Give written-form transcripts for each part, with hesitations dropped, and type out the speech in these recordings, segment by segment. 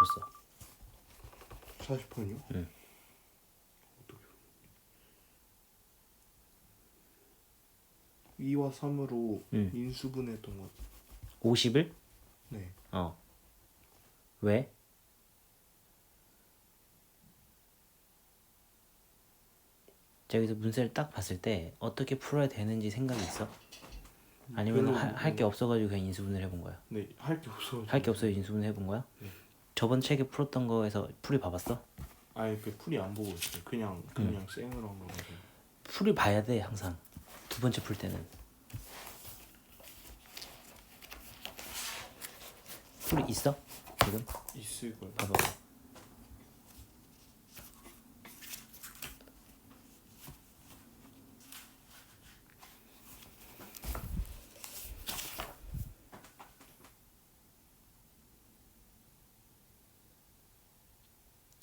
풀었어? 40번이요? 응. 어떻게 2와 3으로 응. 인수분해했던 것 같아요. 50을? 네. 왜? 자, 여기서 문제를 딱 봤을 때 어떻게 풀어야 되는지 생각이 있어? 아니면 별로 할 게 없어가지고 그냥 인수분해를 해본 거야? 네, 할 게 없어서. 할 게 없어서 인수분해 해본 거야? 네. 저번 책에 풀었던 거에서 풀이 봐봤어? 아예 그 풀이 안 보고 있어요. 그냥 생으로 한 거라서. 풀이 봐야 돼 항상. 두 번째 풀 때는 풀이 있어? 지금? 있을 거예요. 봐봐.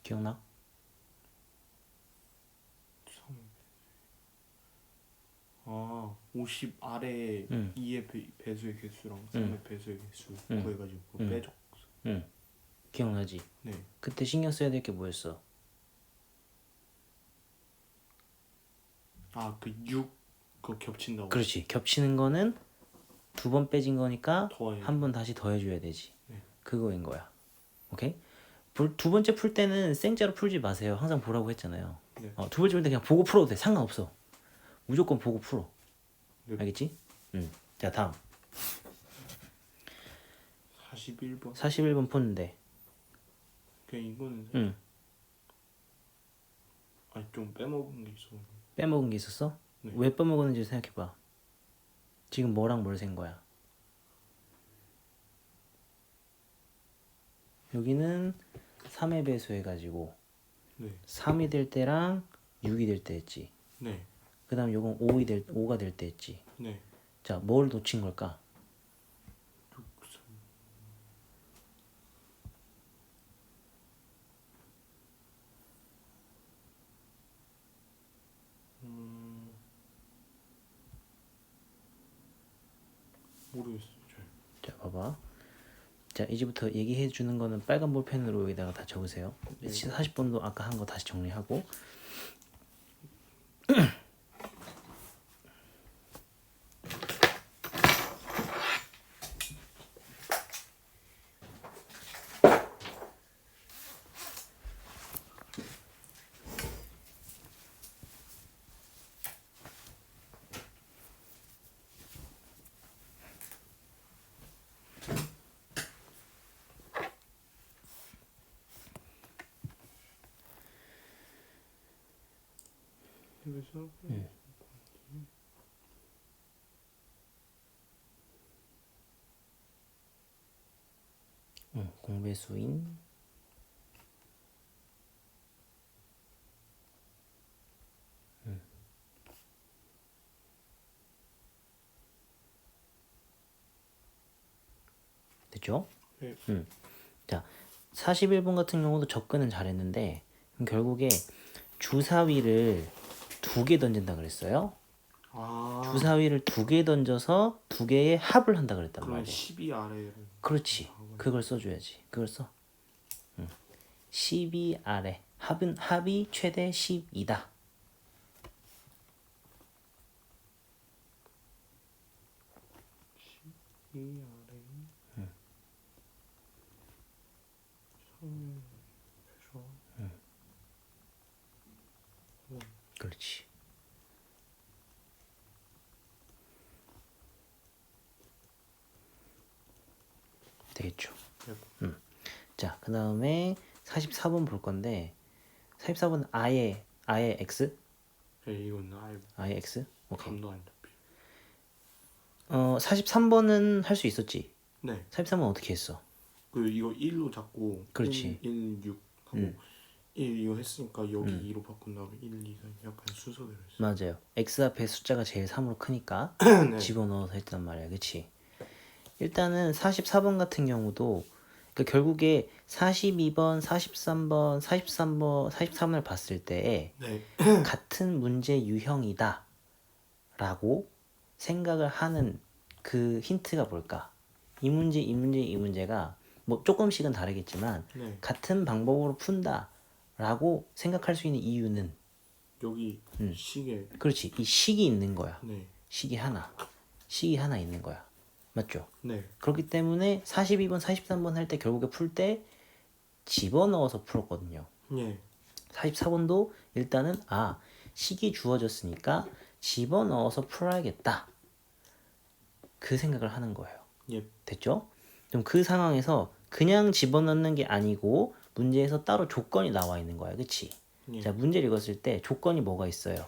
기억나? 50 아래 응. 2의 배수의 개수랑 3의 배수의 개수 응. 구해가지고 그거 응. 빼줘. 응. 기억나지? 네. 그때 신경 써야 될 게 뭐였어? 그 6 그거 겹친다고. 그렇지. 겹치는 거는 두 번 빼진 거니까 더해야죠. 한 번 다시 더해줘야 되지. 네. 그거인 거야. 오케이? 두 번째 풀 때는 생짜로 풀지 마세요. 항상 보라고 했잖아요. 네. 두 번째 풀 때 그냥 보고 풀어도 돼. 상관없어. 무조건 보고 풀어. 네. 알겠지? 응. 자, 다음. 41번. 41번 푸는데. 그냥 이거는 응. 좀 빼먹은 게 있어. 빼먹은 게 있었어? 네. 왜 빼먹었는지 생각해봐. 지금 뭐랑 뭘 센 거야? 여기는 3의 배수 해가지고 네. 3이 될 때랑 6이 될 때 했지. 네. 그 다음 요건 5가 될 때 했지. 네. 자, 뭘 놓친 걸까? 6, 3. 모르겠어요. 잘. 자, 봐봐. 자, 이제부터 얘기해 주는 거는 빨간 볼펜으로 여기다가 다 적으세요. 네. 40번도 아까 한 거 다시 정리하고. 그래서 공배수인 됐죠? 네. 자, 41번 같은 경우도 접근은 잘했는데 그럼 결국에 주사위를 두 개 던진다 그랬어요. 주사위를 두 개 던져서 두 개의 합을 한다 그랬단 그럼 말이야. 12 아래를. 그렇지. 그걸 써줘야지. 그걸 써. 12 아래. 합이 최대 10이다. 2 아래. 3 배수. 그렇지. 되겠죠. 네. 자, 그 다음에 44번 볼 건데 44번 아예 x? 네, 이건 아예 x? 오케이. 감도 안 잡혀. 43번은 할 수 있었지. 네. 43번 어떻게 했어? 이거 1로 잡고 그렇지. 1, 6 하고 1 이거 했으니까 여기 2로 바꾼 다음에 1, 2, 3 약간 순서대로 했어. 맞아요. x 앞에 숫자가 제일 3으로 크니까 네. 집어넣어서 했단 말이야. 그치? 일단은 44번 같은 경우도 그러니까 결국에 42번, 43번, 43번, 43을 봤을 때 네. 같은 문제 유형이다 라고 생각을 하는 그 힌트가 뭘까? 이 문제가 뭐 조금씩은 다르겠지만 네. 같은 방법으로 푼다라고 생각할 수 있는 이유는 여기 시계. 그렇지. 이 식이 있는 거야. 네. 식이 하나 있는 거야. 맞죠? 네. 그렇기 때문에 42번, 43번 할 때 결국에 풀 때 집어넣어서 풀었거든요. 예. 44번도 일단은 식이 주어졌으니까 집어넣어서 풀어야겠다. 그 생각을 하는 거예요. 예. 됐죠? 그럼 그 상황에서 그냥 집어넣는 게 아니고 문제에서 따로 조건이 나와 있는 거야. 그치? 예. 자, 문제를 읽었을 때 조건이 뭐가 있어요?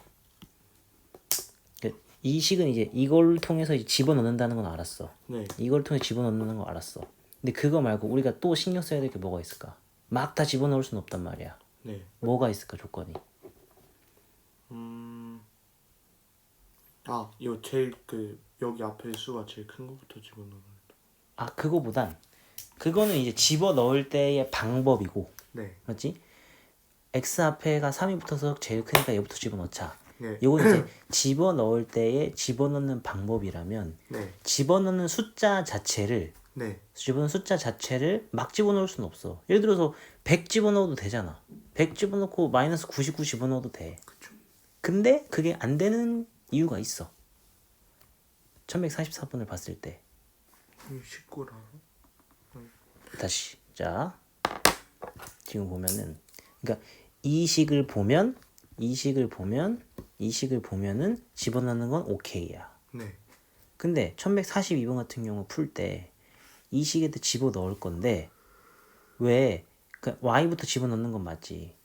이 식은 이제 이걸 통해서 이제 집어넣는다는 건 알았어. 네. 이걸 통해 집어넣는 거 알았어. 근데 그거 말고 우리가 또 신경 써야 될 게 뭐가 있을까? 막 다 집어넣을 수는 없단 말이야. 네. 뭐가 있을까 조건이? 이거 제일 여기 앞에 수가 제일 큰 거부터 집어넣는. 그거보단 그거는 이제 집어넣을 때의 방법이고, 네. 맞지? x 앞에가 3이 붙어서 제일 크니까 얘부터 집어넣자. 네. 요건 이제 집어넣을 때의 집어넣는 방법이라면 네. 집어넣는 숫자 자체를 네. 막 집어넣을 수는 없어. 예를 들어서 100 집어넣어도 되잖아. 100 집어넣고 마이너스 99 집어넣어도 돼. 그쵸. 근데 그게 안 되는 이유가 있어. 1144번을 봤을 때. 19라. 다시. 자. 지금 보면은 그러니까 이 식을 보면은 집어넣는 건 오케이야. 네. 근데 1142번 같은 경우 풀 때 이 식에다 집어넣을 건데 왜 y부터 집어넣는 건 맞지?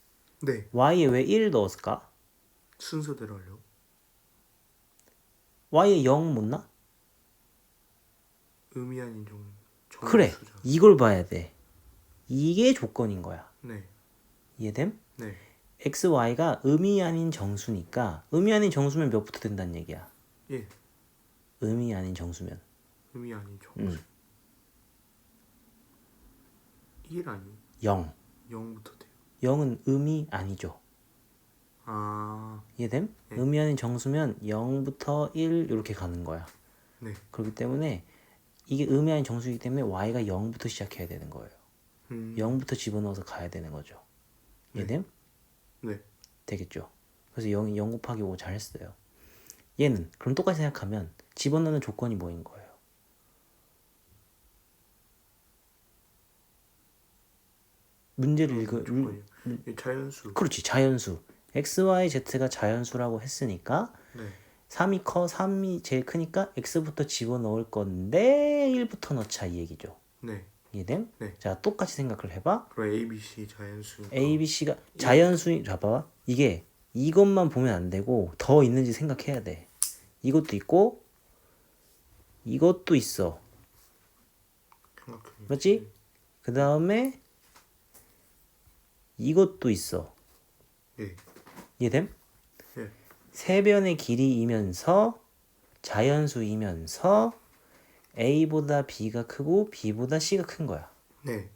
네. y에 왜 1을 넣었을까? 순서대로 하려고. y에 0 못 나? 의미 아닌 종. 그래. 정수잖아. 이걸 봐야 돼. 이게 조건인 거야. 네. 이해됨? 네. x, y가 의미 아닌 정수니까 의미 아닌 정수면 몇부터 된다는 얘기야. 예. 의미 아닌 정수면 의미 아닌 정수. 1 아니. 0. 0부터 돼요. 0은 의미 아니죠. 이해됨? 네. 의미 아닌 정수면 0부터 1 이렇게 가는 거야. 네. 그렇기 때문에 이게 의미 아닌 정수이기 때문에 y가 0부터 시작해야 되는 거예요. 0부터 집어넣어서 가야 되는 거죠. 이해됨? 네. 되겠죠. 그래서 0이 0 곱하기 5 잘했어요. 얘는 그럼 똑같이 생각하면 집어넣는 조건이 뭐인 거예요? 문제를 자연수. 그렇지. 자연수. x, y, z가 자연수라고 했으니까 네. 3이 제일 크니까 x부터 집어넣을 건데 1부터 넣자 이 얘기죠. 네. 이해됨? 네. 자, 똑같이 생각을 해봐. 그럼 A, B, C 자연수. A, B, C가 자연수인, 봐봐. 이게 이것만 보면 안 되고 더 있는지 생각해야 돼. 이것도 있고 이것도 있어. 맞지? 그 다음에 이것도 있어. 예. 이해됨? 예. 세변의 길이이면서 자연수이면서 A보다 B가 크고 B보다 C가 큰 거야. 네.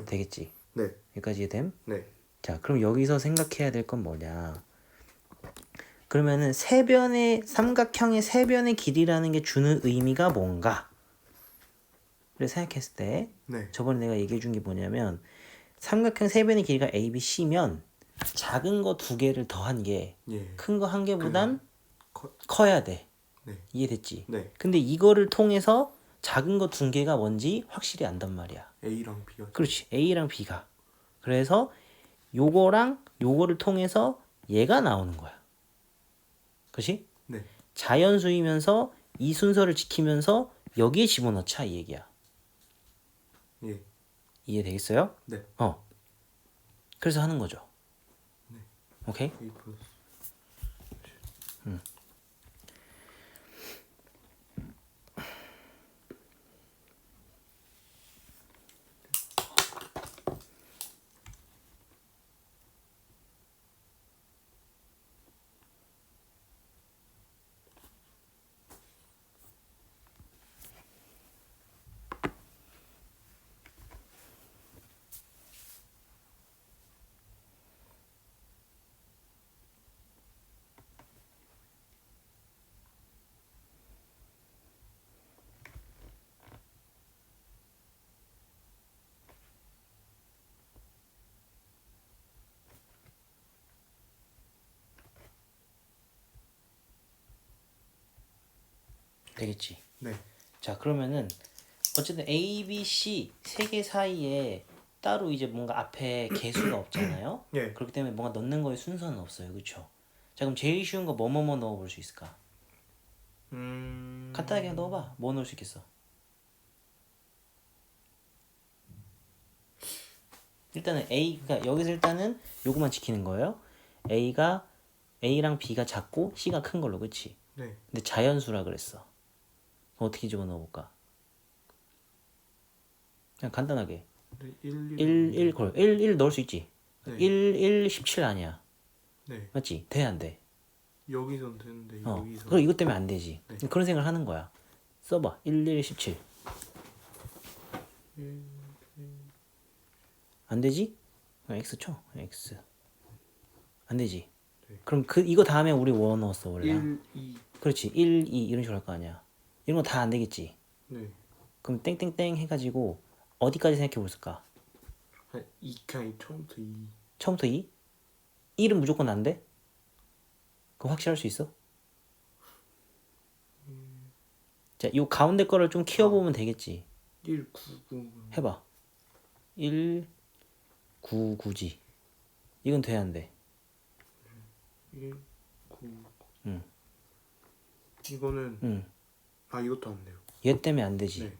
되겠지? 네. 여기까지 이해됨? 네. 자, 그럼 여기서 생각해야 될 건 뭐냐? 그러면은 삼각형의 세변의 길이라는 게 주는 의미가 뭔가? 를 생각했을 때 네. 저번에 내가 얘기해 준 게 뭐냐면 삼각형 세변의 길이가 A, B, C면 작은 거 두 개를 더한 게 큰 거 한 개보단 커야 돼. 네. 이해됐지? 네. 근데 이거를 통해서 작은 거 두 개가 뭔지 확실히 안단 말이야. A랑 B가. 그렇지. A랑 B가. 그래서 요거랑 요거를 통해서 얘가 나오는 거야. 그렇지? 네. 자연수이면서 이 순서를 지키면서 여기에 집어넣자 이 얘기야. 예. 이해되겠어요? 네. 그래서 하는 거죠. 네. 오케이? A 플러스. 되겠지. 네. 자, 그러면은 어쨌든 A, B, C 세 개 사이에 따로 이제 뭔가 앞에 개수가 없잖아요. 예. 그렇기 때문에 뭔가 넣는 거에 순서는 없어요. 그렇죠? 자, 그럼 제일 쉬운 거 뭐뭐뭐 넣어볼 수 있을까? 간단하게 그냥 넣어봐. 뭐 넣을 수 있겠어? 일단은 A, 그러니까 여기서 일단은 요거만 지키는 거예요. A랑 B가 작고 C가 큰 걸로, 그치? 네. 근데 자연수라 그랬어. 그럼 어떻게 집어넣어볼까? 그냥 간단하게. 네, 1 넣을 수 있지? 네. 1, 17 아니야. 네. 맞지? 돼, 안 돼? 여기선 되는데 여기서 그럼 이것 때문에 안 되지. 네. 그런 생각을 하는 거야. 써봐. 1, 17. 안 되지? 그냥 X 쳐. X. 안 되지? 네. 그럼 이거 다음에 우리 뭐 넣었어, 원래? 1, 2. 그렇지. 1, 2 이런 식으로 할 거 아니야. 이런 거 다 안 되겠지? 네. 그럼 땡땡땡 해가지고 어디까지 생각해 볼까? 한 2, 그냥 처음부터 2. 처음부터 2? 1은 무조건 안 돼? 그거 확실할 수 있어? 자, 요 가운데 거를 좀 키워보면 되겠지. 1, 9, 9. 해봐. 1, 9, 9지. 이건 돼, 안 돼? 1, 9. 응. 이거는 응. 아 이것도 안 돼요. 얘 때문에 안 되지. 네.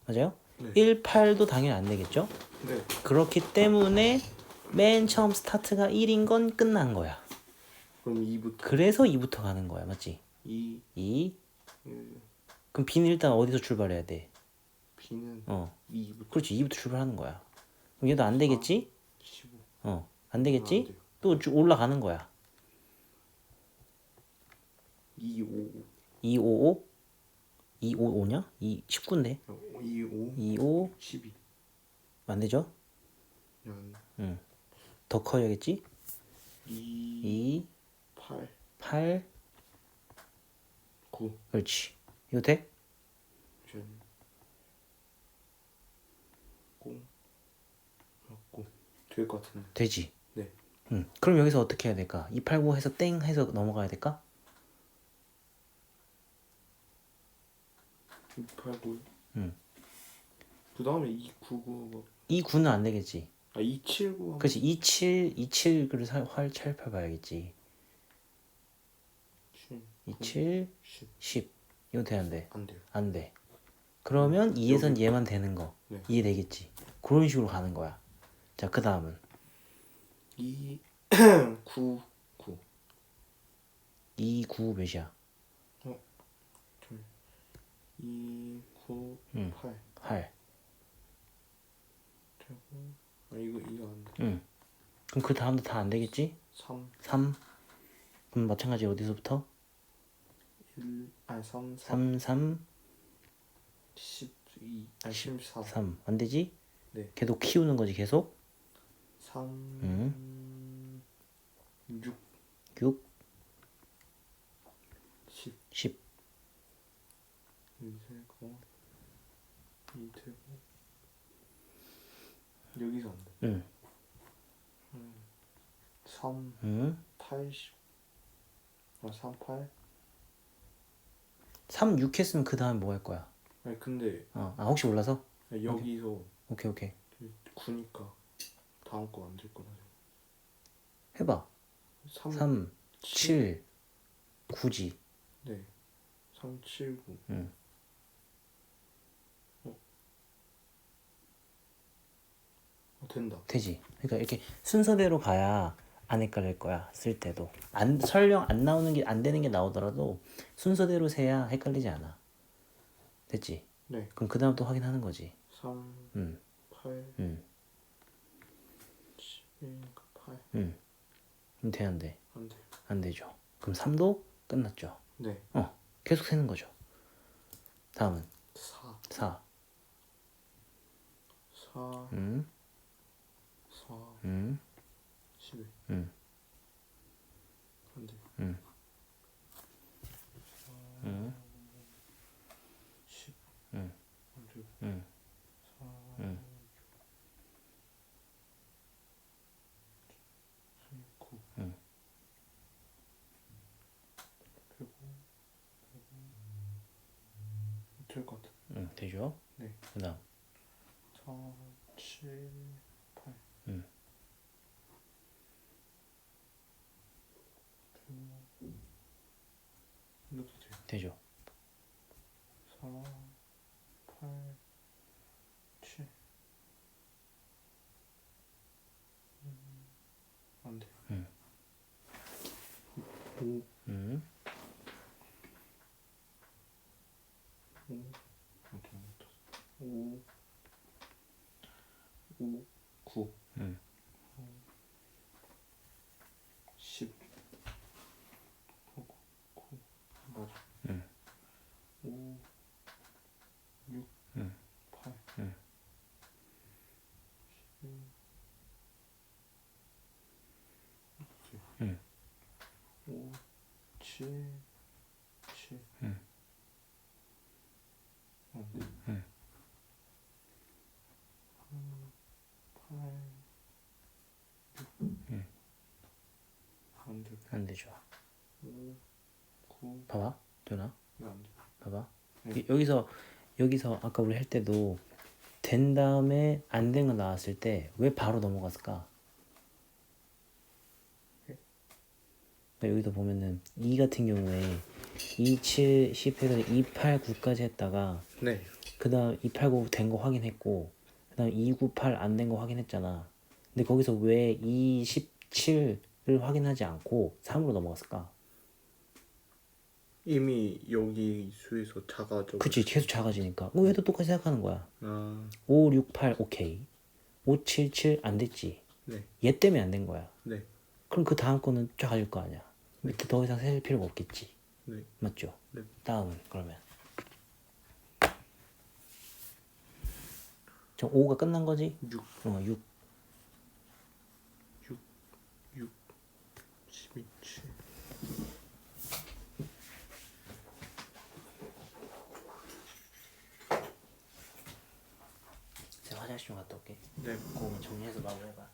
맞아요? 네. 1, 8도 당연히 안 되겠죠? 네. 그렇기 때문에 맨 처음 스타트가 1인 건 끝난 거야. 그럼 2부터 그래서 2부터 가는 거야. 맞지? 2, 2. 1. 그럼 B는 일단 어디서 출발해야 돼? B는 어. 2부터 그렇지. 2부터 출발하는 거야. 그럼 얘도 안 되겠지? 15. 안 안 되겠지? 돼요. 또 쭉 올라가는 거야. 2, 5. 2, 5, 5? 2, 5, 5냐? 19인데. 2, 5. 2, 5. 12. 안 되죠? 연. 더 커야겠지? 2, 2, 8, 8. 9. 그렇지. 이거 돼? 전 0. 9. 될 것 같은데. 되지. 네. 그럼 여기서 어떻게 해야 될까? 2, 8, 9 해서 땡 해서 넘어가야 될까? 2, 8, 9. 응. 그 다음에 2, 9, 9. 2, 9는 안 되겠지. 아, 2, 7, 9. 그렇지. 2, 7, 2, 7을 살펴봐야겠지. 7, 2, 7, 10. 10. 이거 돼, 안 돼? 안 돼요. 안 돼. 그러면 2에선 얘만 되는 거. 네. 이해되겠지? 그런 식으로 가는 거야. 자, 그 다음은 2, 9, 9. 2, 9 몇이야? 2, 9, 응. 8. 8. 되고. 아, 이거 안 돼. 응. 그럼 그 다음도 다 안 되겠지? 3, 3. 그럼 마찬가지 어디서부터? 1, 아니 3, 4, 3, 3, 12, 아니 14. 3. 안 되지? 네. 계속 키우는 거지, 계속. 3, 6, 6, 10. 10. 2 되고 2 되고 여기서 안 돼. 응. 3, 응. 80. 아, 3, 8. 3, 6 했으면 그 다음에 뭐 할 거야? 아니 근데 혹시 몰라서? 여기서 오케이, 오케이. 9니까 다음 거 안 될 거라. 해봐. 3, 3, 7, 9지. 네. 3, 7, 9. 응. 된다. 되지. 그러니까 이렇게 순서대로 가야 안 헷갈릴 거야. 쓸 때도. 설령 안 나오는 게 안 되는 게 나오더라도 순서대로 세야 헷갈리지 않아. 됐지? 네. 그럼 그 다음 또 확인하는 거지. 3, 응. 8, 응. 11, 8. 응. 그럼 돼, 안 돼? 안 돼. 안 되죠. 그럼 3도 끝났죠. 네. 계속 세는 거죠. 다음은 4, 4. 4, 응. 4, 응. 11. 응. 안 돼. 응. 응. 10. 응. 안 돼. 응. 4, 응. 9. 응. 되고 되죠? 네. 그다음 4, 7, 8. 이것도 돼요. 되죠? 4, 8, 7. 안 돼. 5, 5, 5, 9, 10. 9, 맞아. 5, 6, 8, 5, 7, 7. 안 돼. 8, 6. 안 돼. 안 되죠. 5, 9. 봐봐, 누나. 이거 안 돼. 봐봐. 네. 여기서 아까 우리 할 때도 된 다음에 안 된 거 나왔을 때 왜 바로 넘어갔을까? 그러니까 여기서 보면은 2 같은 경우에 2, 7, 10 해서 2, 8, 9까지 했다가 네. 그 다음 2, 8, 9 된 거 확인했고 그 다음 2, 9, 8 안 된 거 확인했잖아. 근데 거기서 왜 2, 17을 확인하지 않고 3으로 넘어갔을까? 이미 여기 수에서 작아져. 그치, 계속 작아지니까. 얘도 똑같이 생각하는 거야. 아, 5, 6, 8 오케이. 5, 7, 7 안 됐지. 네. 얘 때문에 안 된 거야. 네. 그럼 그 다음 거는 작아질 거 아니야. 밑에 더 이상 셀 필요가 없겠지. 네. 맞죠? 네. 다음은 그러면 저 5가 끝난 거지? 6, 6. 6, 6, 12, 7. 제가 화장실 좀 갔다 올게. 네. 그거만 정리해서 마무리해봐.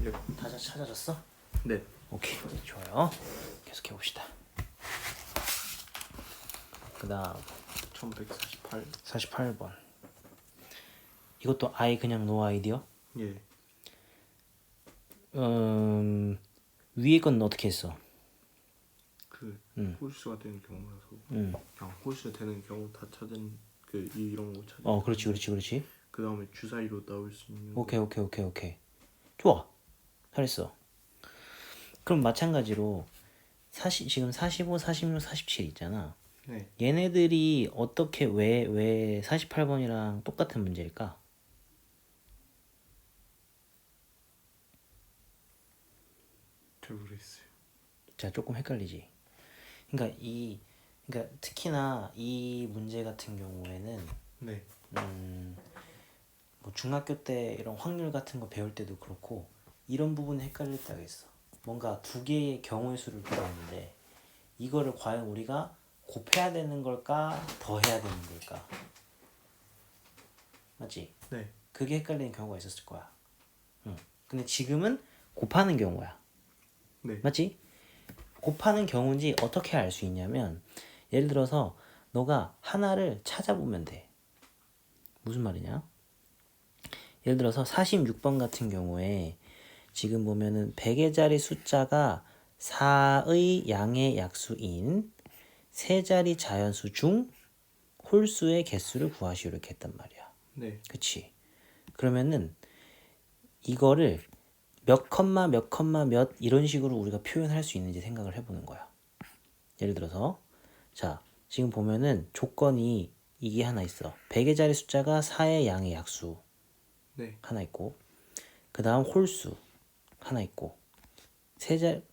네. 다 찾아졌어? 네. 오케이, 좋아요. 계속해 봅시다. 그다음 1148. 48번. 이것도 아이 그냥 노 아이디어? 예. 위에 건 어떻게 했어? 그 홀수가 되는 경우라서 음. 그냥 홀수 되는 경우 다 찾은 그 이런 거 찾은. 그렇지. 그 다음에 주사위로 나올 수 있는. 오케이. 좋아. 잘했어. 그럼 마찬가지로 지금 45, 46, 47 있잖아. 네. 얘네들이 어떻게 왜 48번이랑 똑같은 문제일까? 잘 모르겠어요. 자, 조금 헷갈리지. 그러니까 특히나 이 문제 같은 경우에는 네. 뭐 중학교 때 이런 확률 같은 거 배울 때도 그렇고 이런 부분에 헷갈릴 때가 있어. 뭔가 두 개의 경우의 수를 배웠는데 이거를 과연 우리가 곱해야 되는 걸까? 더해야 되는 걸까? 맞지? 네. 그게 헷갈리는 경우가 있었을 거야. 근데 지금은 곱하는 경우야. 네. 맞지? 곱하는 경우인지 어떻게 알 수 있냐면 예를 들어서 너가 하나를 찾아보면 돼. 무슨 말이냐? 예를 들어서 46번 같은 경우에 지금 보면은 100의 자리 숫자가 4의 양의 약수인 세 자리 자연수 중 홀수의 개수를 구하시오 이렇게 했단 말이야. 네. 그치? 그러면은 이거를 몇 컴마 몇 이런 식으로 우리가 표현할 수 있는지 생각을 해보는 거야. 예를 들어서 자 지금 보면은 조건이 이게 하나 있어. 100의 자리 숫자가 4의 양의 약수 네. 하나 있고 그 다음 홀수 하나 있고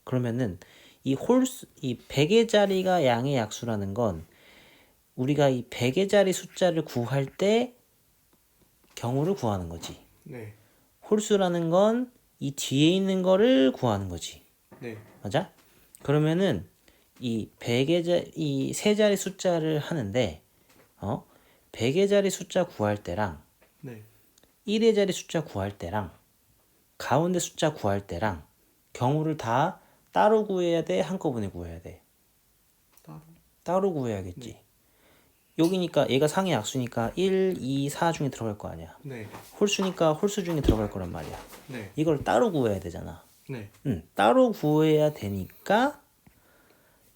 그러면은 이 100의 자리가 양의 약수라는 건 우리가 이 100의 자리 숫자를 구할 때 경우를 구하는 거지. 네. 홀수라는 건 이 뒤에 있는 거를 구하는 거지. 네. 맞아? 그러면은 이 세 자리 숫자를 하는데 100의 자리 숫자 구할 때랑 네. 1의 자리 숫자 구할 때랑 가운데 숫자 구할 때랑 경우를 다 따로 구해야 돼? 한꺼번에 구해야 돼? 따로 구해야겠지. 네. 여기니까 얘가 상의 약수니까 1, 2, 4 중에 들어갈 거 아니야. 네. 홀수니까 홀수 중에 들어갈 거란 말이야. 네. 이걸 따로 구해야 되잖아. 네. 따로 구해야 되니까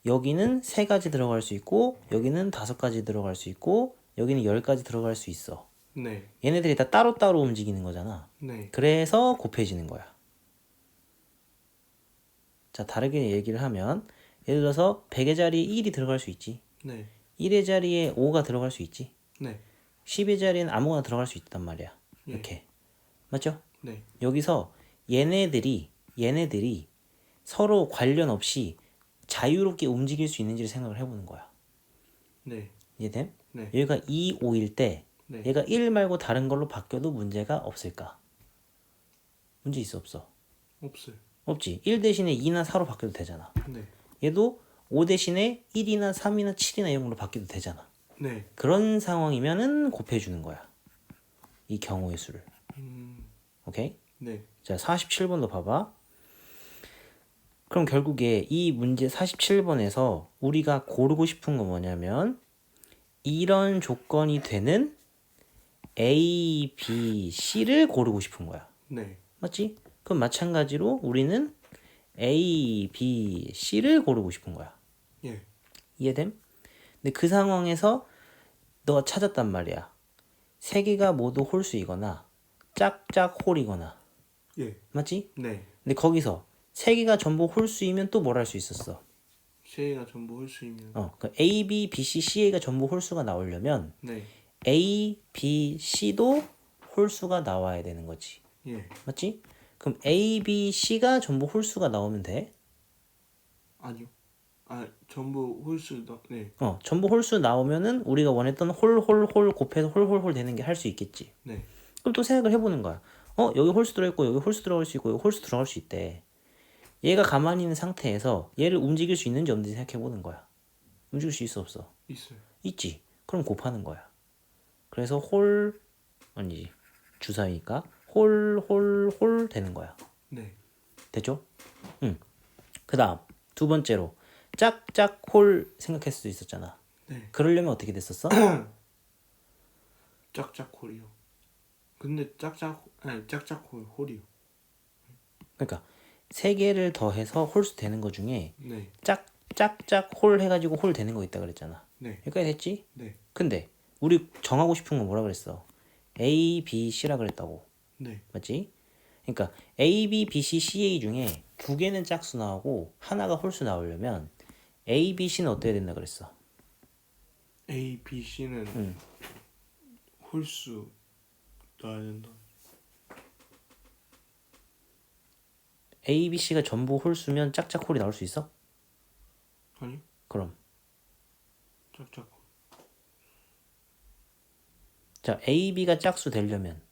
여기는 3가지 들어갈 수 있고 여기는 5가지 들어갈 수 있고 여기는 10가지 들어갈 수 있어. 네. 얘네들이 다 따로따로 움직이는 거잖아. 네. 그래서 곱해지는 거야. 자, 다르게 얘기를 하면 예를 들어서 100의 자리에 1이 들어갈 수 있지. 네. 1의 자리에 5가 들어갈 수 있지. 네. 10의 자리에는 아무거나 들어갈 수 있단 말이야. 예. 이렇게. 맞죠? 네. 여기서 얘네들이 서로 관련 없이 자유롭게 움직일 수 있는지를 생각을 해보는 거야. 네. 이해됨? 네. 여기가 2, 5일 때 네. 얘가 1 말고 다른 걸로 바뀌어도 문제가 없을까? 문제 있어 없어? 없어요. 없지. 1 대신에 2나 4로 바뀌어도 되잖아. 네. 얘도 5 대신에 1이나 3이나 7이나 이런 걸로 바뀌어도 되잖아. 네. 그런 상황이면은 곱해주는 거야. 이 경우의 수를. 오케이? 네. 자, 47번도 봐봐. 그럼 결국에 이 문제 47번에서 우리가 고르고 싶은 건 뭐냐면 이런 조건이 되는 A, B, C를 고르고 싶은 거야. 네. 맞지? 그럼 마찬가지로 우리는 A, B, C를 고르고 싶은 거야. 예. 이해됨? 근데 그 상황에서 너가 찾았단 말이야. 3개가 모두 홀수이거나 짝짝 홀이거나. 예. 맞지? 네. 근데 거기서 3개가 전부 홀수이면 또 뭘 할 수 있었어? 쉐이가 전부 홀수이면. 그 A, B, B, C, C가 전부 홀수가 나오려면 네. A, B, C도 홀수가 나와야 되는 거지. 예. 맞지? 그럼 A, B, C가 전부 홀수가 나오면 돼? 아니요. 전부 홀수다. 네. 전부 홀수 나오면은 우리가 원했던 홀 곱해서 홀 되는 게 할 수 있겠지. 네. 그럼 또 생각을 해보는 거야. 여기 홀수 들어있고 여기 홀수 들어갈 수 있고 여기 홀수 들어갈 수 있대. 얘가 가만히 있는 상태에서 얘를 움직일 수 있는지 없는지 생각해보는 거야. 움직일 수 있어 없어? 있어요. 있지. 그럼 곱하는 거야. 그래서 아니지. 주사위니까 홀 되는 거야. 네. 됐죠? 그 다음 두 번째로 짝짝 홀 생각했을 수 있었잖아. 네. 그러려면 어떻게 됐었어? 짝짝홀이요. 근데 짝짝홀 홀이요. 그러니까 세 개를 더해서 홀수 되는 거 중에 네. 짝짝 홀 해가지고 홀 되는 거 있다 그랬잖아. 네. 여기까지 됐지? 네. 근데 우리 정하고 싶은 건 뭐라 그랬어? A, B, C라 그랬다고. 네. 맞지? 그러니까 A, B, B, C, C, A 중에 두 개는 짝수 나오고 하나가 홀수 나오려면 A, B, C는 어때야 된다 그랬어? A, B, C는 홀수 나야 된다. A, B, C가 전부 홀수면 짝짝 홀이 나올 수 있어? 아니? 그럼 짝짝홀. 자 A, B가 짝수 되려면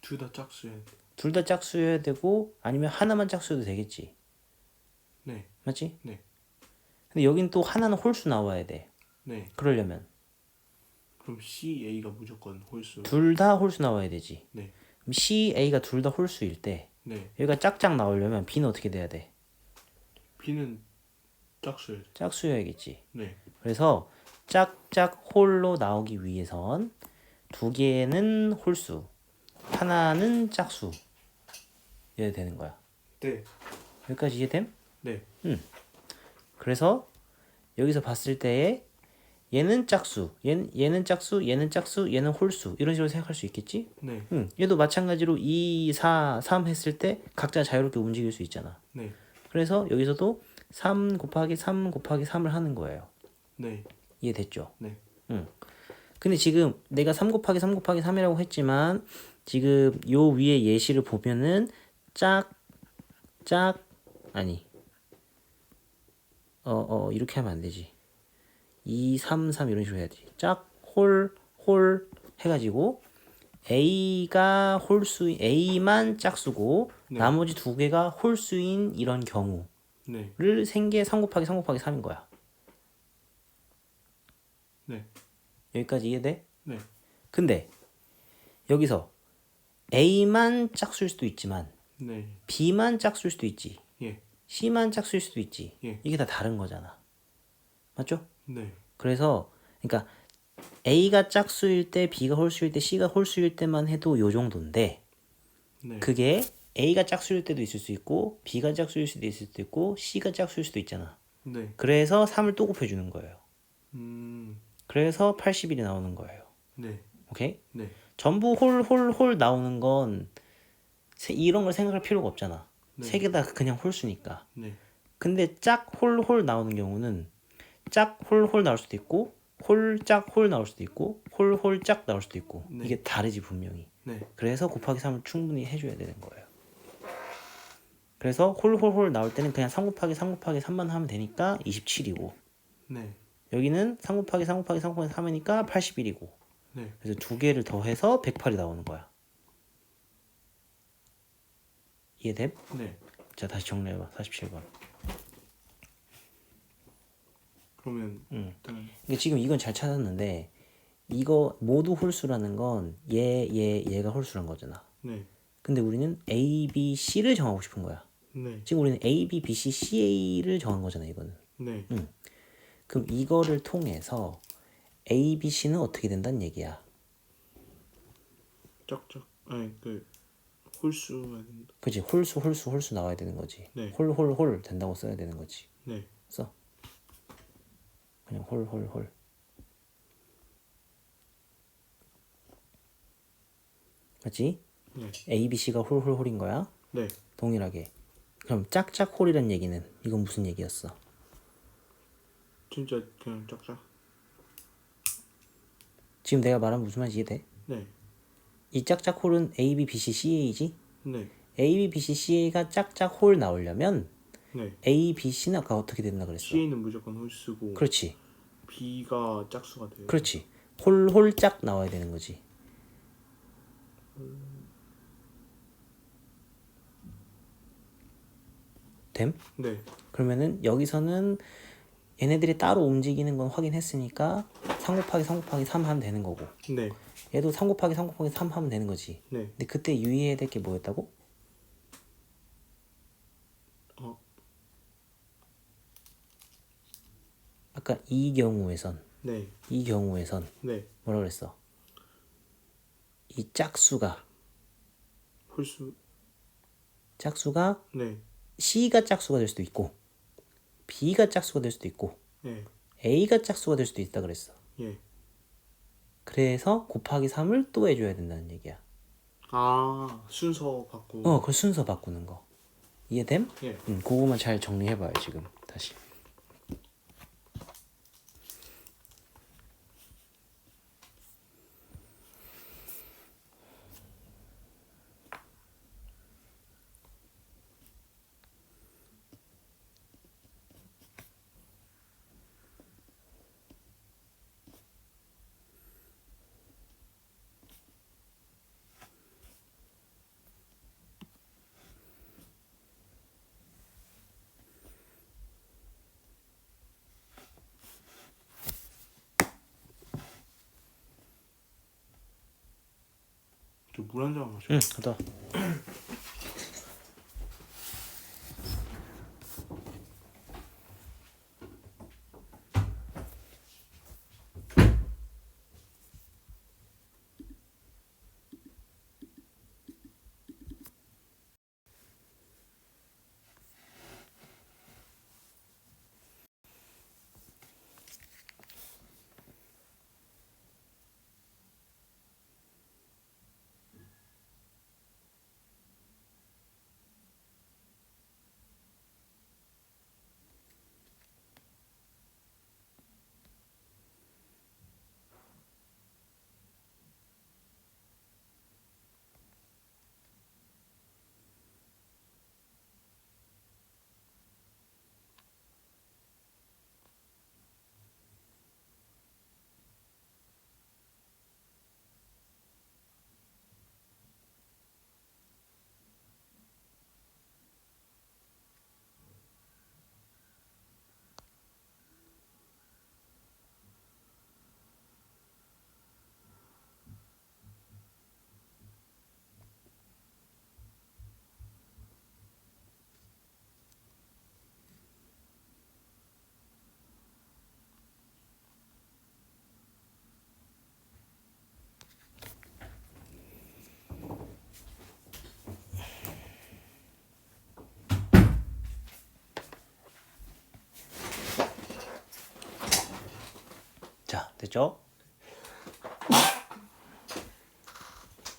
둘 다 짝수야 돼. 둘 다 짝수여야 되고 아니면 하나만 짝수여도 되겠지. 네. 맞지? 네. 근데 여긴 또 하나는 홀수 나와야 돼. 네. 그러려면 그럼 C, A가 무조건 홀수. 둘 다 홀수 나와야 되지. 네. 그럼 C, A가 둘 다 홀수일 때 네. 여기가 짝짝 나오려면 B는 어떻게 돼야 돼? B는 짝수야 돼. 짝수여야겠지. 네. 그래서 짝짝 홀로 나오기 위해선 두 개는 홀수, 하나는 짝수여야 되는 거야. 네. 여기까지 이해됨? 네. 그래서 여기서 봤을 때에 얘는 짝수, 얘는 짝수, 얘는 짝수, 얘는 홀수 이런 식으로 생각할 수 있겠지? 네. 얘도 마찬가지로 2, 4, 3 했을 때 각자 자유롭게 움직일 수 있잖아. 네. 그래서 여기서도 3 곱하기 3 곱하기 3을 하는 거예요. 네. 이해됐죠? 네. 근데 지금 내가 3 곱하기 3 곱하기 3이라고 했지만 지금 요 위에 예시를 보면은 아니 이렇게 하면 안 되지. 2, 3, 3 이런 식으로 해야지. 홀 해가지고 A가 홀수인 A만 짝수고 네. 나머지 두 개가 홀수인 이런 경우를 네. 생게 3 곱하기 3 곱하기 3인 거야. 네. 여기까지 이해돼? 네. 근데 여기서 A만 짝수일 수도 있지만 네. B만 짝수일 수도 있지. 예. C만 짝수일 수도 있지. 예. 이게 다 다른 거잖아. 맞죠? 네. 그래서 그러니까 A가 짝수일 때, B가 홀수일 때, C가 홀수일 때만 해도 요 정도인데 네. 그게 A가 짝수일 때도 있을 수 있고 B가 짝수일 수도 있을 수도 있고 C가 짝수일 수도 있잖아. 네. 그래서 3을 또 곱해주는 거예요. 음. 그래서 80일이 나오는 거예요. 네. 오케이? 네. 전부 홀 나오는 건 이런 걸 생각할 필요가 없잖아. 네. 세 개 다 그냥 홀수니까. 네. 근데 짝 홀 나오는 경우는 짝 홀 나올 수도 있고 홀짝 홀 나올 수도 있고 홀짝 나올 수도 있고 네. 이게 다르지 분명히. 네. 그래서 곱하기 3을 충분히 해줘야 되는 거예요. 그래서 홀 나올 때는 그냥 3 곱하기 3 곱하기 3만 하면 되니까 27이고 네. 여기는 3 곱하기 3 곱하기 3 곱하기 3이니까 81이고 네. 그래서 두 개를 더해서 108이 나오는 거야. 이해됨? 네. 자 다시 정리해봐. 47번. 그러면 일단 그러니까 지금 이건 잘 찾았는데 이거 모두 홀수라는 건 얘가 홀수란 거잖아. 네. 근데 우리는 A, B, C를 정하고 싶은 거야. 네. 지금 우리는 A, B, B, C, C, A를 정한 거잖아 이거는. 네. 그럼 이거를 통해서 A, B, C는 어떻게 된다는 얘기야. 짝짝. 아니 그 홀수가 된다. 그치? 홀수 나와야 되는 거지. 네. 홀 된다고 써야 되는 거지. 네. 써. 그냥 홀. 맞지? 네. A, B, C가 홀인 거야. 네. 동일하게. 그럼 짝짝 홀이란 얘기는 이건 무슨 얘기였어? 진짜 그냥 짝짝. 지금 내가 말한 무슨 말인지 이해돼? 네. 이 짝짝 홀은 A, B, B, C, C, A지? 네. A, B, B, C, C, A가 짝짝 홀 나오려면 네. A, B, C는 아까 어떻게 된다 그랬어? C는 무조건 홀수고 그렇지. B가 짝수가 돼요. 그렇지. 홀짝 나와야 되는 거지. 됨? 네. 그러면은 여기서는 얘네들이 따로 움직이는 건 확인했으니까 3 곱하기 3 곱하기 3 하면 되는 거고 네. 얘도 3 곱하기 3 곱하기 3 하면 되는 거지. 네. 근데 그때 유의해야 될 게 뭐였다고? 아까 이 경우에선 네. 뭐라 그랬어? 이 홀수. 짝수가 네. C가 짝수가 될 수도 있고 B가 짝수가 될 수도 있고 네. A가 짝수가 될 수도 있다 그랬어. 예. 그래서 곱하기 3을 또 해줘야 된다는 얘기야. 아, 순서 바꾸. 그 순서 바꾸는 거. 이해됨? 예. 그거만 잘 정리해봐요 지금 다시. 저 물 한 잔 마셔. 응, 더. 자, 됐죠?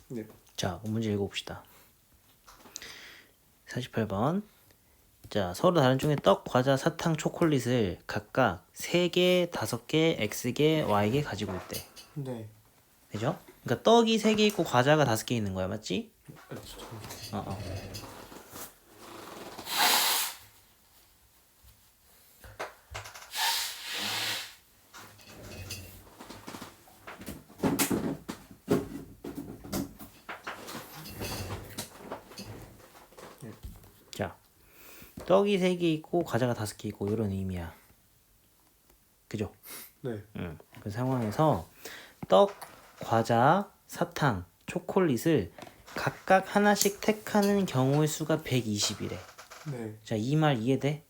네. 자, 문제 읽어봅시다. 48번. 자, 서로 다른 종의 떡, 과자, 사탕, 초콜릿을 각각 3개, 5개, X개, Y개 가지고 있대. 네. 그죠? 그러니까 떡이 3개 있고 과자가 5개 있는 거야, 맞지? 아, 저, 어. 자, 떡이 3개 있고 과자가 5개 있고 이런 의미야. 그죠? 네. 그 상황에서 떡, 과자, 사탕, 초콜릿을 각각 하나씩 택하는 경우의 수가 120이래. 네. 자, 이 말 이해돼?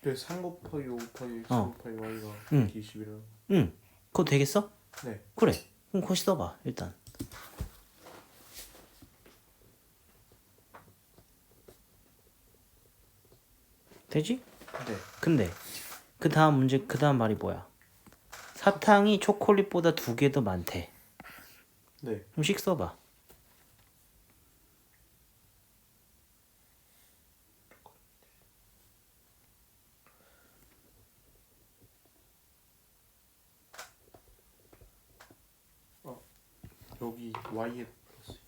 그 3 곱하기 5 곱하기 X 어. 곱하기 Y가 응. 120이라고. 응. 그거 되겠어? 네. 그래. 그럼 거시 써봐 일단. 되지? 네. 근데 그 다음 문제 그 다음 말이 뭐야? 사탕이 초콜릿보다 2개 더 많대. 네. 그럼 식 써봐. 여기 Y에 플러스.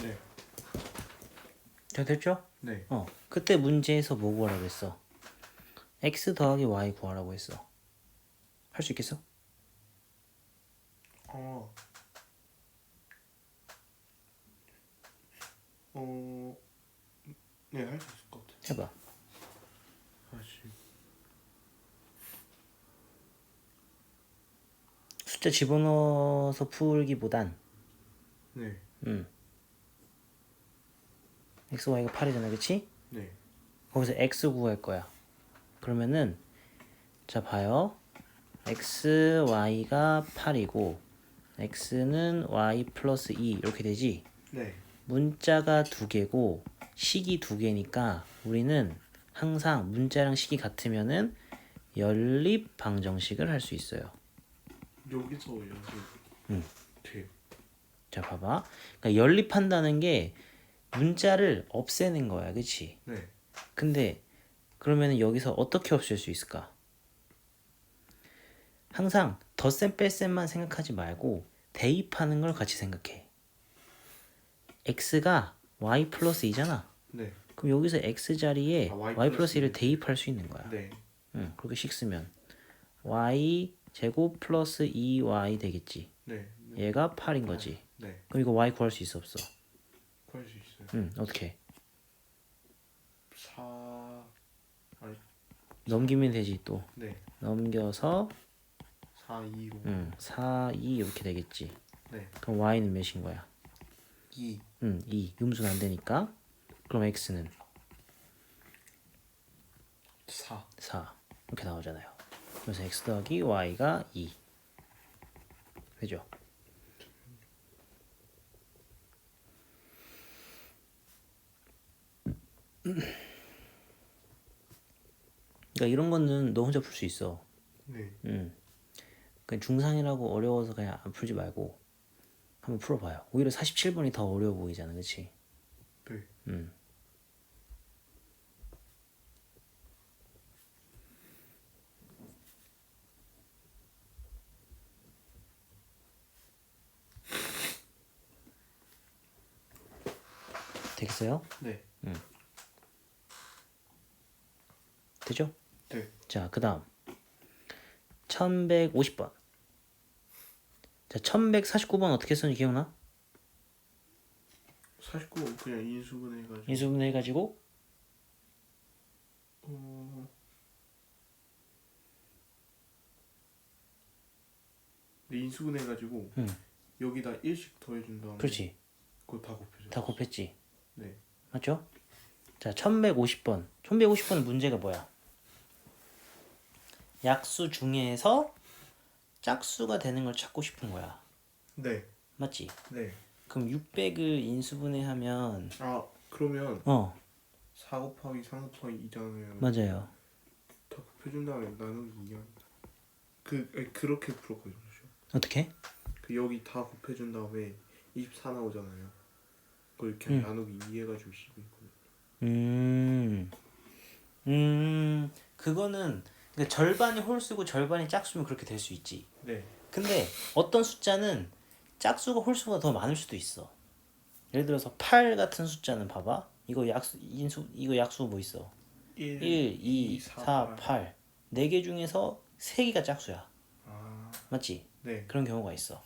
네. 자, 됐죠? 네. 그때 문제에서 뭐 구하라고 했어? x 더하기 y 구하라고 했어. 할 수 있겠어? 네, 할 수 있을 것 같아요. 해봐. 40. 숫자 집어넣어서 풀기보단 네. x, y가 8이잖아, 그치? 네. 거기서 x 구할 거야. 그러면은 자 봐요. x, y가 8이고 x는 y 플러스 2 이렇게 되지? 네. 문자가 두 개고 식이 두 개니까 우리는 항상 문자랑 식이 같으면은 연립 방정식을 할 수 있어요. 여기서 연습. 돼요. 자 봐봐. 그러니까 연립한다는 게 문자를 없애는 거야, 그치? 네. 근데 그러면은 여기서 어떻게 없앨 수 있을까? 항상 덧셈 뺄셈만 생각하지 말고 대입하는 걸 같이 생각해. x가 y 플러스 2잖아. 네. 그럼 여기서 x 자리에 y 플러스 1을 2. 대입할 수 있는 거야. 네. 그렇게 식 쓰면 y 제곱 플러스 2y 되겠지. 네. 얘가 8인 거지. 네. 그럼 이거 y 구할 수 있어 없어? 구할 수 있어요. 어떻게? 4. 아니. 넘기면 되지 또. 네. 넘겨서 4, 2로. 4, 2 이렇게 되겠지. 네. 그럼 y는 몇인 거야? 2. 2. 음수는 안 되니까. 그럼 x는 4. 4. 이렇게 나오잖아요. 그래서 x 더하기 y가 2. 그죠? 그러니까 이런 거는 너 혼자 풀 수 있어. 네. 그냥 중3이라고 어려워서 그냥 안 풀지 말고 한번 풀어봐요. 오히려 47번이 더 어려워 보이잖아, 그치? 네. 되겠어요? 네. 되죠? 네. 자, 그 다음 1150번. 자, 1149번 어떻게 썼는지 기억나? 49 그냥 인수분 해가지고. 인수분해 해가지고 네, 인수분 해가지고 여기다 1씩 더해준 다음에 그렇지. 그거 다 곱해줘. 다 곱했지. 네. 맞죠? 자, 1150번. 1150번 문제가 뭐야? 약수 중에서 짝수가 되는 걸 찾고 싶은 거야. 네. 맞지? 네. 그럼 600을 인수분해하면 아 그러면 4 곱하기 3 곱하기 2잖아요. 맞아요. 다 곱해준 다음에 나누기 2야. 그렇게 풀었거든요. 어떻게? 그 여기 다 곱해준 다음에 24 나오잖아요. 그걸 그냥 나누기 2 해가지고 10이거든요. 그거는 그러니까 절반이 홀수고 절반이 짝수면 그렇게 될 수 있지. 네. 근데 어떤 숫자는 짝수가 홀수가 더 많을 수도 있어. 예를 들어서 8 같은 숫자는 봐봐. 이거 약수 뭐 있어? 1, 2, 4, 8. 4개 중에서 3개가 짝수야. 맞지? 네. 그런 경우가 있어.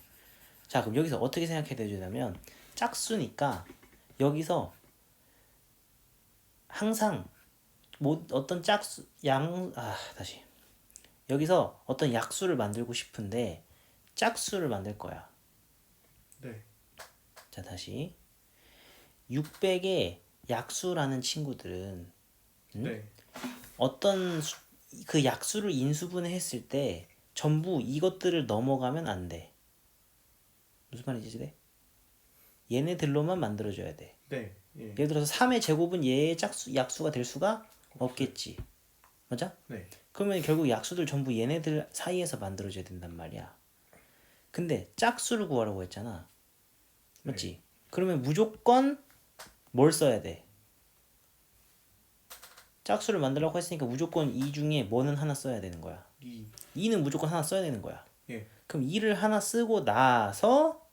자, 그럼 여기서 어떻게 생각해야 되냐면 짝수니까 여기서 항상 뭐 어떤 다시. 여기서 어떤 약수를 만들고 싶은데 짝수를 만들 거야. 네. 자, 다시. 600의 약수라는 친구들은 네. 그 약수를 인수분해했을 때 전부 이것들을 넘어가면 안 돼. 무슨 말인지 돼? 얘네들로만 만들어줘야 돼. 네. 예. 예를 들어서 3의 제곱은 얘의 약수가 될 수가 없겠지. 맞아? 네. 그러면 결국 약수들 전부 얘네들 사이에서 만들어줘야 된단 말이야. 근데 짝수를 구하라고 했잖아. 맞지? 네. 그러면 무조건 뭘 써야 돼? 짝수를 만들려고 했으니까 무조건 2 중에 뭐는 하나 써야 되는 거야. 2는 무조건 하나 써야 되는 거야. 예. 그럼 2를 하나 쓰고 나서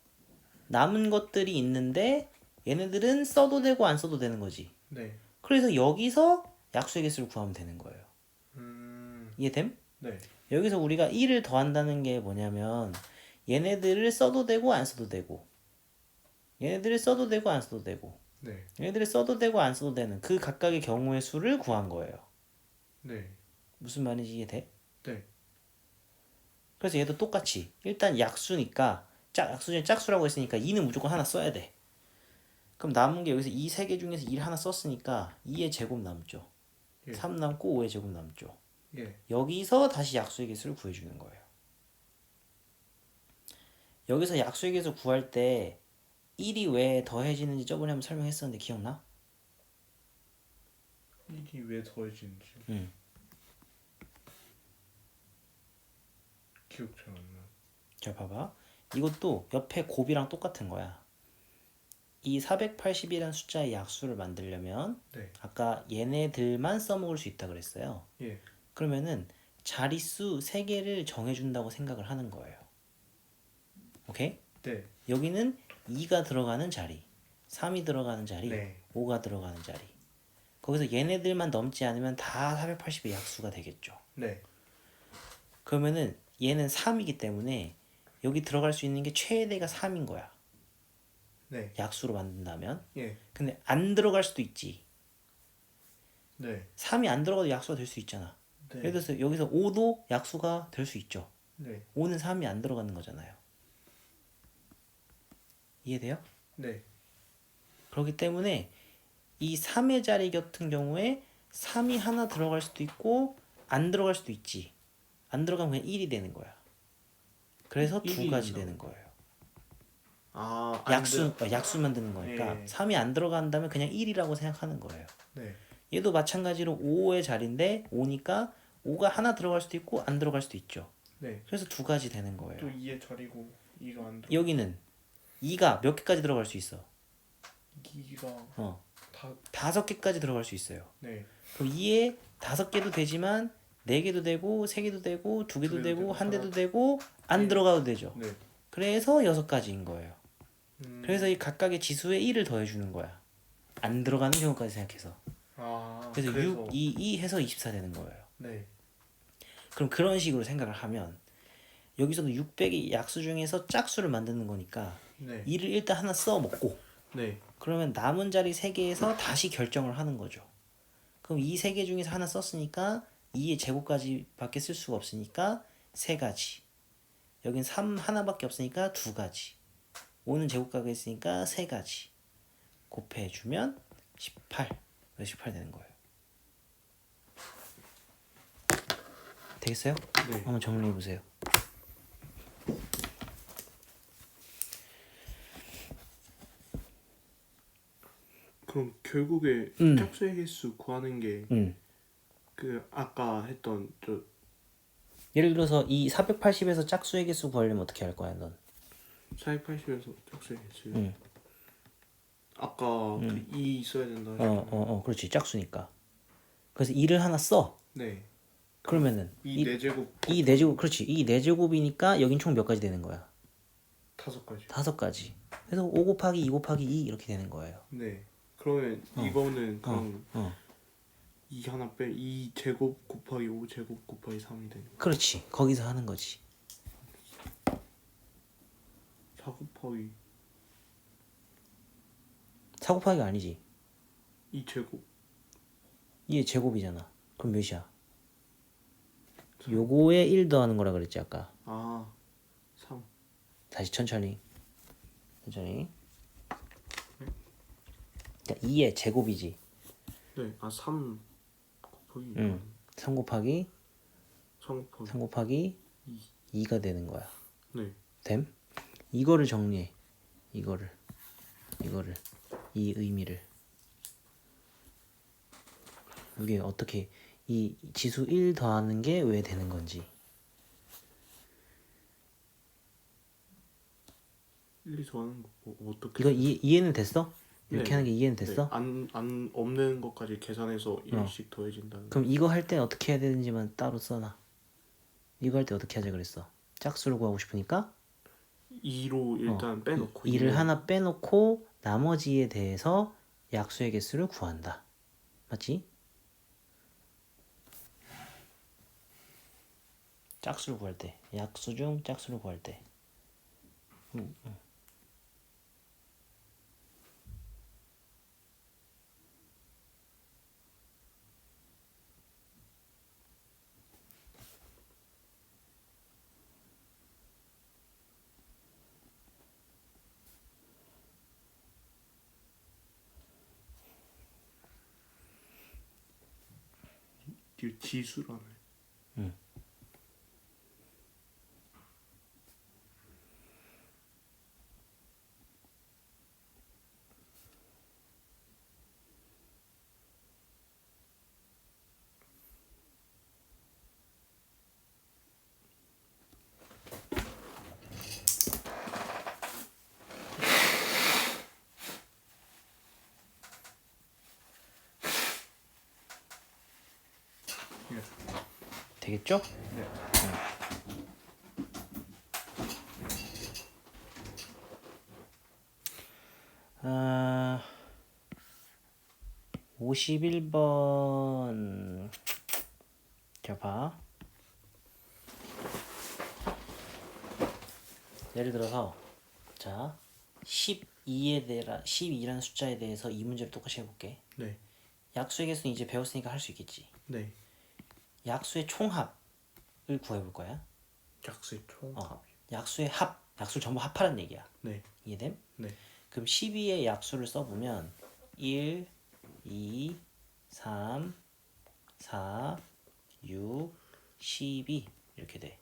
남은 것들이 있는데 얘네들은 써도 되고 안 써도 되는 거지. 네. 그래서 여기서 약수의 개수를 구하면 되는 거예요. 이해됨? 네. 여기서 우리가 1을 더한다는 게 뭐냐면 얘네들을 써도 되고 안 써도 되고 얘네들을 써도 되고 안 써도 되고 네. 얘네들이 써도 되고 안 써도 되는 그 각각의 경우의 수를 구한 거예요. 네. 무슨 말인지 이해돼? 네. 그래서 얘도 똑같이 일단 약수니까 약수 중에 짝수라고 했으니까 2는 무조건 하나 써야 돼. 그럼 남은 게 여기서 이 세 개 중에서 2를 하나 썼으니까 2의 제곱 남죠. 예. 3 남고 5의 제곱 남죠. 예. 여기서 다시 약수의 개수를 구해주는 거예요. 여기서 약수의 개수 구할 때 1이 왜 더해지는지 저번에 한번 설명했었는데 기억나? 1이 왜 더해지는지 응. 기억 잘 안 나. 잘 봐봐. 이것도 옆에 곱이랑 똑같은 거야. 이 480이라는 숫자의 약수를 만들려면 네. 아까 얘네들만 써먹을 수 있다 그랬어요. 예. 그러면은 자릿수 3개를 정해준다고 생각을 하는 거예요. 오케이? 네. 여기는 2가 들어가는 자리, 3이 들어가는 자리, 네. 5가 들어가는 자리. 거기서 얘네들만 넘지 않으면 다 480의 약수가 되겠죠. 네. 그러면은 얘는 3이기 때문에 여기 들어갈 수 있는 게 최대가 3인 거야. 네. 약수로 만든다면. 예. 근데 안 들어갈 수도 있지. 네. 3이 안 들어가도 약수가 될 수 있잖아. 네. 예를 들어서 여기서 5도 약수가 될 수 있죠. 네. 5는 3이 안 들어가는 거잖아요. 이해돼요? 네. 그렇기 때문에 이 3의 자리 같은 경우에 3이 하나 들어갈 수도 있고 안 들어갈 수도 있지. 안 들어가면 그냥 1이 되는 거야. 그래서 두 1이 가지 된다고? 되는 거예요. 아, 약수 만드는 거니까 예. 3이 안 들어간다면 그냥 1이라고 생각하는 거예요. 네. 얘도 마찬가지로 5의 자리인데 5니까 5가 하나 들어갈 수도 있고 안 들어갈 수도 있죠. 네. 그래서 두 가지 되는 거예요. 또 2의 자리고 2가 안 들어. 여기는 2가 몇 개까지 들어갈 수 있어? 2가 다 5개까지 들어갈 수 있어요. 네. 그럼 2에 5개도 되지만 4개도 되고 3개도 되고 2개도 두 개도 되고 되고, 1대도 하나. 되고 안 예. 들어가도 되죠. 네. 그래서 6가지인 거예요. 그래서 음. 이 각각의 지수에 1을 더해주는 거야. 안 들어가는 경우까지 생각해서. 아, 그래서 6, 2, 2 해서 24 되는 거예요. 네. 그럼 그런 식으로 생각을 하면 여기서도 600이 약수 중에서 짝수를 만드는 거니까 네. 2를 일단 하나 써먹고 네. 그러면 남은 자리 3개에서 다시 결정을 하는 거죠. 그럼 이 3개 중에서 하나 썼으니까 2의 제곱까지 밖에 쓸 수가 없으니까 3가지. 여긴 3 하나밖에 없으니까 2가지. 5는 제곱각에 있으니까 3가지. 곱해주면 18. 그래서 18 되는 거예요. 되겠어요? 네. 한번 정리해 보세요. 그럼 결국에 짝수의 개수 구하는 게 그 아까 했던 저 예를 들어서 이 480에서 짝수의 개수 구하려면 어떻게 할 거야, 넌? 480에서 짝수의 개수. 아까 그 2 써야 된다. 그렇지. 짝수니까. 그래서 2를 하나 써. 네. 그러면은 2 4제곱 2 4제곱, 그렇지. 2 4제곱이니까 여긴 총 몇 가지 되는 거야? 5가지. 5가지. 그래서 5 곱하기 2 곱하기 2 이렇게 되는 거예요. 네. 그러면 이거는 그럼 2 하나 빼 2 제곱 곱하기 5 제곱 곱하기 3이 되는 거야. 그렇지. 거기서 하는 거지. 4 곱하기 4 곱하기가 아니지. 2 제곱 2의 제곱이잖아. 그럼 몇이야? 요거에 1 더하는 거라 그랬지 아까. 3. 다시 천천히. 그러니까 2의 제곱이지. 네. 3 곱하기 3 곱하기 3 3곱하기 2가 되는 거야. 네. 됨? 이거를 정리해. 이거를 이 의미를. 이게 어떻게 이 지수 1 더하는 게 왜 되는 건지. 1, 2 더하는 거 어떻게? 이거 이해는 됐어? 이렇게 네. 하는 게 이해는 됐어? 네. 안 없는 것까지 계산해서 1씩 더해진다는. 그럼 이거 할 때 어떻게 해야 되는지만 따로 써놔. 이거 할 때 어떻게 하자 그랬어? 짝수를 구하고 싶으니까 2로 일단 빼놓고 2를 하나 빼놓고 나머지에 대해서 약수의 개수를 구한다. 맞지? 짝수를 구할 때, 약수 중 짝수를 구할 때. 뒤에 지수라네. 응. 예. 되겠죠? 네. 아, 51번 자 봐. 예를 들어서 자 12라는 숫자에 대해서 이 문제를 똑같이 해볼게. 네. 약수의 개수는 이제 배웠으니까 할 수 있겠지. 네. 약수의 총합을 구해볼 거야. 약수의 총합. 약수의 합, 약수를 전부 합하라는 얘기야. 네. 이해됨? 네. 그럼 12의 약수를 써보면 1, 2, 3, 4, 6, 12 이렇게 돼.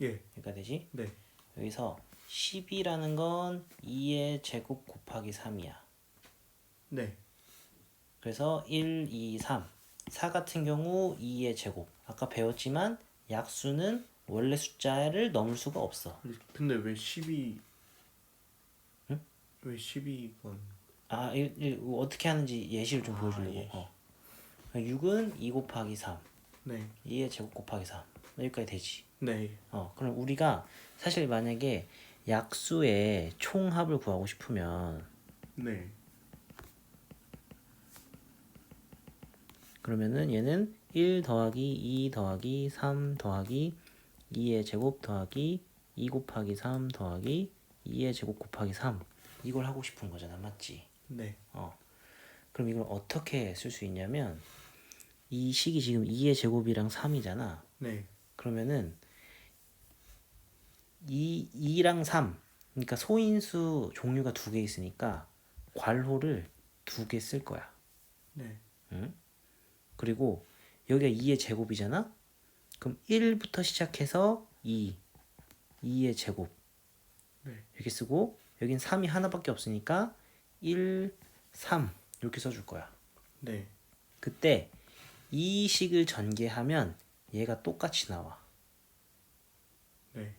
예. 그러니까 되지? 네. 여기서 10이라는 건 2의 제곱 곱하기 3이야. 네. 그래서 1, 2, 3. 4 같은 경우 2의 제곱. 아까 배웠지만 약수는 원래 숫자를 넘을 수가 없어. 근데 왜 12? 응? 왜 12번? 아, 어떻게 하는지 예시를 좀 보여주려고. 예. 6은 2 곱하기 3. 네. 2의 제곱 곱하기 3. 여기까지 되지. 네. 그럼 우리가 사실 만약에 약수의 총합을 구하고 싶으면 네. 그러면은 얘는 1 더하기 2 더하기 3 더하기 2의 제곱 더하기 2 곱하기 3 더하기 2의 제곱 곱하기 3 이걸 하고 싶은 거잖아. 맞지? 네. 그럼 이걸 어떻게 쓸 수 있냐면 이 식이 지금 2의 제곱이랑 3이잖아. 네. 그러면은 2랑 3 그러니까 소인수 종류가 두 개 있으니까 괄호를 두 개 쓸 거야. 네. 응? 그리고 여기가 2의 제곱이잖아. 그럼 1부터 시작해서 2의 제곱 네. 이렇게 쓰고 여긴 3이 하나밖에 없으니까 1, 3 이렇게 써줄 거야. 네. 그때 이 식을 전개하면 얘가 똑같이 나와. 네.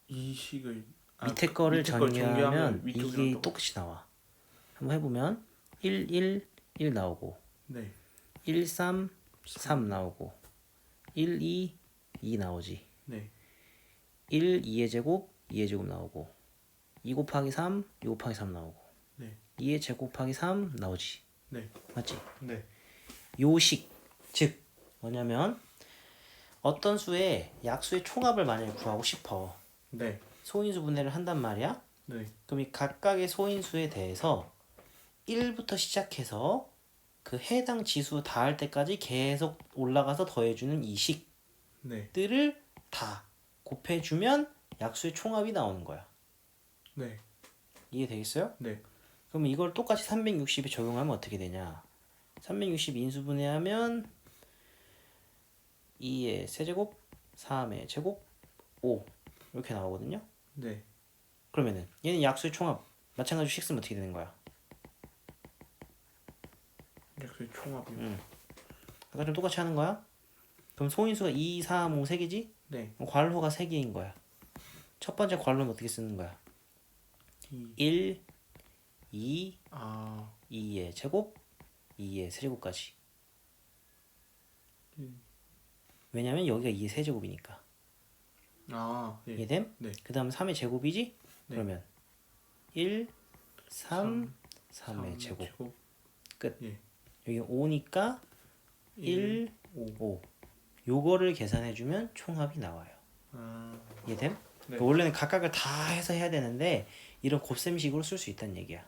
이 식을 밑에 거를 밑에 걸 전개하면 위쪽이랑 이게 똑같이 나와. 한번 해보면 1, 1, 1 나오고 네. 1, 3, 3 나오고 1, 2, 2 나오지. 네. 1, 2의 제곱, 2의 제곱 나오고 2 곱하기 3, 2 곱하기 3 나오고 네. 2의 제곱 곱하기 3 나오지. 네. 맞지? 네. 요식, 즉 뭐냐면 어떤 수의 약수의 총합을 만약에 구하고 싶어. 네. 소인수 분해를 한단 말이야. 네. 그럼 이 각각의 소인수에 대해서 1부터 시작해서 그 해당 지수 닿을 때까지 계속 올라가서 더해주는 이 네. 식들을 다 곱해주면 약수의 총합이 나오는 거야. 네. 이해되겠어요? 네. 그럼 이걸 똑같이 360에 적용하면 어떻게 되냐? 360 인수분해하면 2의 세제곱, 3의 제곱, 5 이렇게 나오거든요. 네. 그러면은 얘는 약수의 총합 마찬가지로 식 쓰면 어떻게 되는 거야? 약수의 총합이요. 아까 좀 똑같이 하는 거야? 그럼 소인수가 2, 3, 5 3개지? 네. 괄호가 3개인 거야. 첫 번째 괄호는 어떻게 쓰는 거야? 1, 2, 2의 제곱, 2의 세제곱까지. 왜냐면 여기가 2의 세제곱이니까. 예. 이해됨? 네. 그 다음 3의 제곱이지? 네. 그러면 1, 3, 3의 제곱. 끝. 예. 여기 5니까 1, 5. 요거를 계산해주면 총합이 나와요. 이해됨? 네. 그러니까 원래는 각각을 다 해서 해야 되는데 이런 곱셈식으로 쓸 수 있다는 얘기야.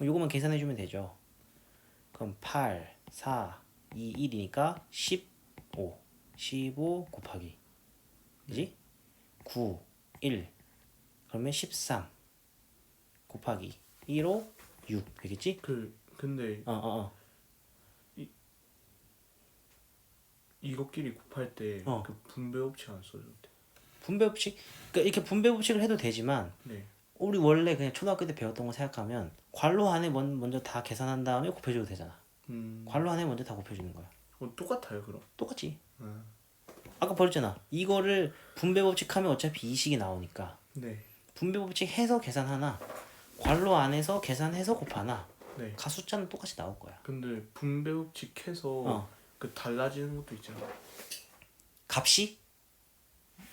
요거만 계산해주면 되죠. 그럼 8, 4, 2, 1이니까 15. 15 곱하기. 그지? 9, 1. 그러면 13 곱하기 1호 6 되겠지? 근데 이것끼리 곱할 때 그 분배 법칙 안 써줘도 돼. 분배 법칙, 그러니까 이렇게 분배 법칙을 해도 되지만 네. 우리 원래 그냥 초등학교 때 배웠던 거 생각하면 괄호 안에 먼저 다 계산한 다음에 곱해줘도 되잖아. 괄호 안에 먼저 다 곱해주는 거야. 똑같아요 그럼? 똑같지. 아까 버렸잖아. 이거를 분배 법칙 하면 어차피 이 식이 나오니까. 네. 분배 법칙 해서 계산하나 괄호 안에서 계산해서 곱하나 네. 가 숫자는 똑같이 나올 거야. 근데 분배 법칙 해서 그 달라지는 것도 있잖아. 값이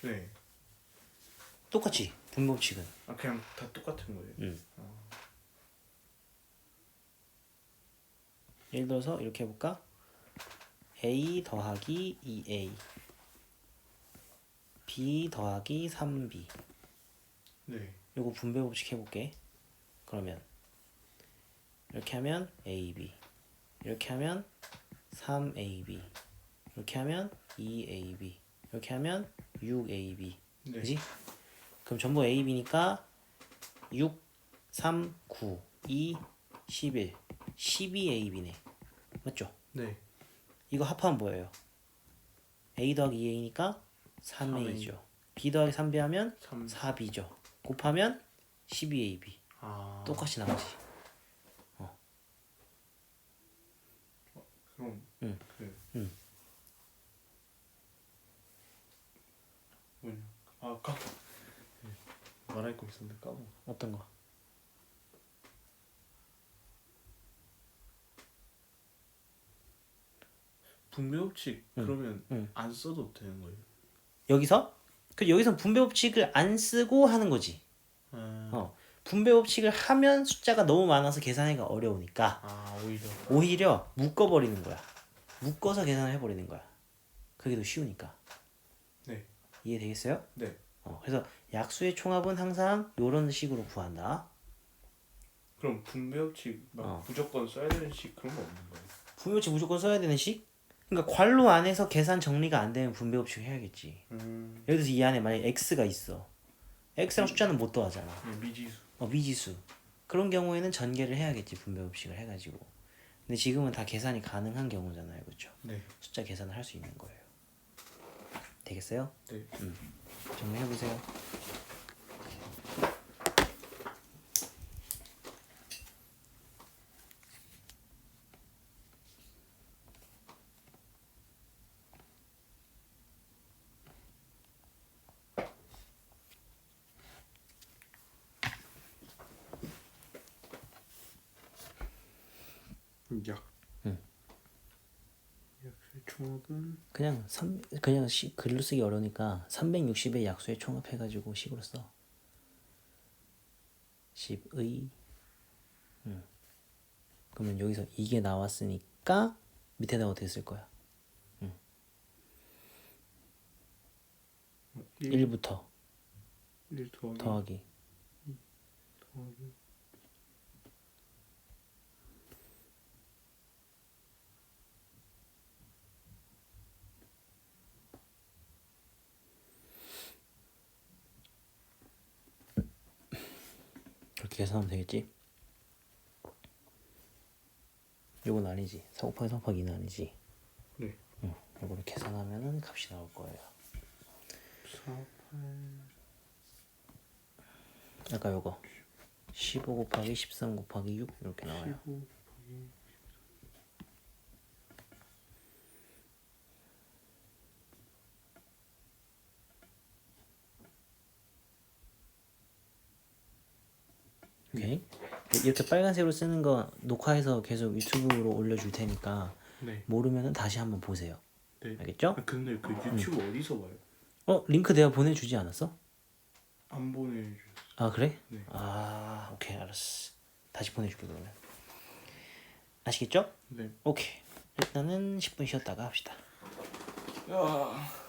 네. 똑같지. 분배 법칙은. 그냥 다 똑같은 거예요. 예를 들어서 이렇게 해볼까? a 더하기 2a b 더하기 3b. 네. 요거 분배 법칙 해볼게. 그러면 이렇게 하면 ab, 이렇게 하면 3ab, 이렇게 하면 2ab, 이렇게 하면 6ab. 네. 그지? 그럼 전부 ab니까 6, 3, 9, 2, 11, 12ab네. 맞죠? 네. 이거 합하면 뭐예요? a 더하기 2a니까 3a죠. b 더하기 3b 하면 4b죠. 곱하면 12ab. 똑같이 나오지. 그럼 뭐냐? 말할 거 있었는데 까먹어. 어떤 거? 분배 법칙 그러면 안 써도 되는 거예요? 여기서? 여기서 분배 법칙을 안 쓰고 하는 거지. 분배 법칙을 하면 숫자가 너무 많아서 계산하기가 어려우니까 오히려 묶어버리는 거야. 묶어서 계산을 해버리는 거야. 그게 더 쉬우니까. 네. 이해되겠어요? 네. 그래서 약수의 총합은 항상 이런 식으로 구한다. 그럼 분배 법칙 무조건 써야 되는 식 그런 거 없는 거예요? 분배 법칙 무조건 써야 되는 식? 그러니까 괄호 안에서 계산 정리가 안 되면 분배 법칙 해야겠지. 예를 들어서 이 안에 만약에 x가 있어. x랑 숫자는 못 더하잖아. 미지수. 미지수. 그런 경우에는 전개를 해야겠지. 분배 법칙을 해가지고. 근데 지금은 다 계산이 가능한 경우잖아요. 그렇죠? 네. 숫자 계산을 할 수 있는 거예요. 되겠어요? 네. 정리해보세요. 약수의 총합은 그냥 글로 쓰기 어려우니까 360의 약수의 총합해가지고 식으로 써. 10의 그러면 여기서 이게 나왔으니까 밑에다 어떻게 쓸 거야? 1부터 1 더하기 이렇게 계산하면 되겠지? 요건 아니지. 4 곱하기 3 곱하기 2는 아니지. 네. 요거를 계산하면은 값이 나올 거예요. 4, 8 아까 요거 15 곱하기 13 곱하기 6 이렇게 나와요. 15 곱하기 오케이. 이렇게 빨간색으로 쓰는 거 녹화해서 계속 유튜브로 올려줄 테니까 네. 모르면은 다시 한번 보세요. 네. 알겠죠? 근데 그 유튜브 어디서 봐요? 링크 내가 보내주지 않았어? 안 보내주셨어요. 아 그래? 네. 오케이 알았어. 다시 보내줄게 그러면. 아시겠죠? 네. 오케이. 일단은 10분 쉬었다가 합시다. 야.